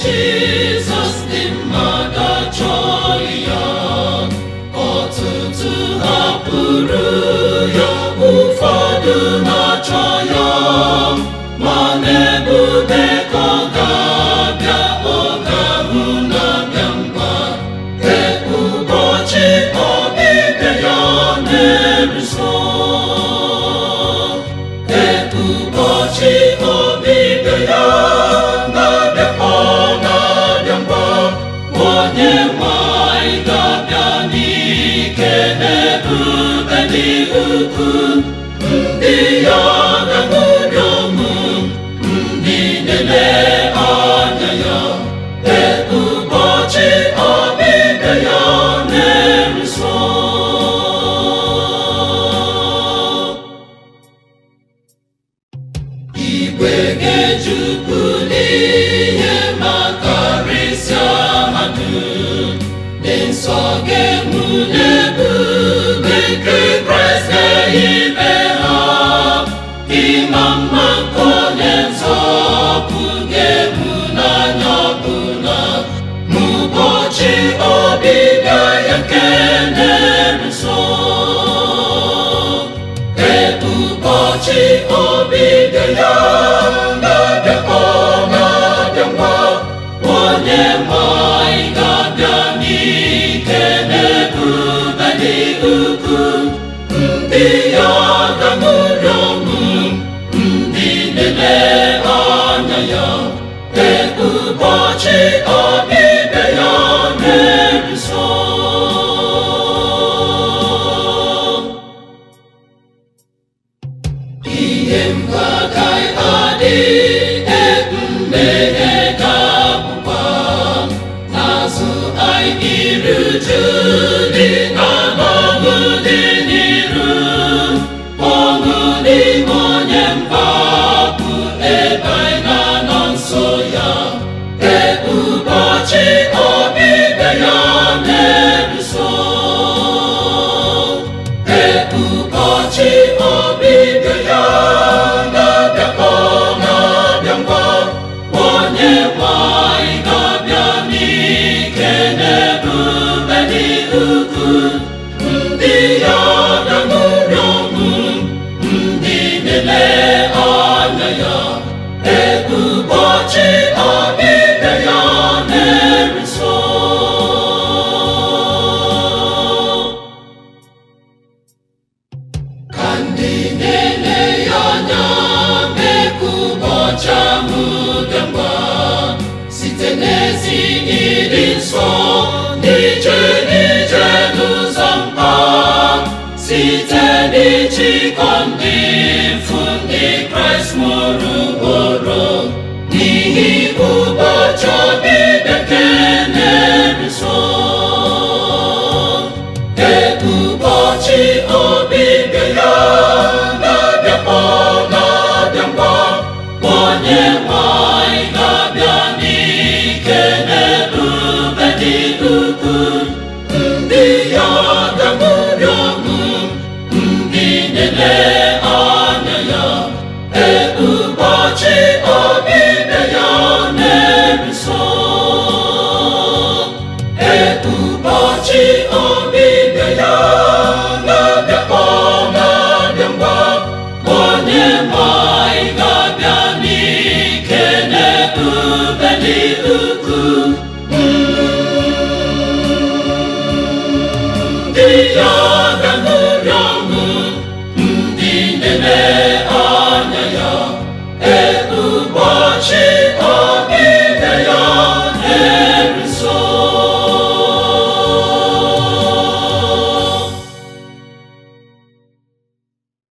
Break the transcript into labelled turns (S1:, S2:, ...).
S1: Jizọs dị mmadụ achọghị ya, ọtụtụ hapụrụ ya, ụfọdụ na-achọ ya, ma n'ebube ka ọ ga-abịa, oge ahụ na-abịa ngwa, ụbọchị ọbịbịa ya na-eruso, ụbọchị ọbịbịa ya na-abịa, ọ na-abịa ngwa, onye nwanyị ga-abịa n'ike n'ebube dị ukwuu, ndị ya ga-aṅụrị ọṅụ, ndị na-ele anya ya, ụbọchị ọbịbịa ya na-eruso. Igwe ga-ejupụ n'ihe ma karịsịa ha dum, dị nsọ ga-enwu n'ebube nke Kraịst ga-eyibe ha, ịma mma nke onye nzọpụ ga-enwu n'anya ọbụla, n'ụbọchị ọbịbịa ya nke na-eruso, ụbọchị ọbịbịa ya na-abịa, ọ na-abịa ngwa, onye nwanyị ga-abịa n'ike n'ebube dị ukwuu, ndị ya ga-aṅụrị ọṅụ, ndị na-ele anya ya, ụbọchị ọbịbịa ya na-eruso. Ihe mgbagha adịghị, mmehie ga-abụkwa n'azụ anyị, iru uju dị na ọṅụ dị n'iru, ọṅụ n'ime onye mgbapụ, ebe anyị na-anọ nso ya, ụbọchị ọbịbịa ya na-eruso, ụbọchị ọbịbịa ya na-abịa, ọ na-abịa ngwa, onye nwanyị ga-abịa n'ike n'ebube dị ukwuu, ndị ya ga-aṅụrị ọṅụ, ndị na-ele anya ya, ụbọchị ọbịbịa ya na-eruso. Ka ndị na-ele ya anya mee ka ụbọchị ahụ bịa ngwa, site n'ezi ịdị nsọ, n'ije ije n'ụzọ mkpa, site n'ịchịkọ ndị mfu, ndị Kraịst mụrụ gboro, n'ihi ụbọchị ọbịbịa nke na-eruso, ụbọchị ọbịbịa ya na-abịa, ọ na-abịa ngwa, onye nwanyị ga-abịa n'ike n'ebube dị ukwuu, ndị ya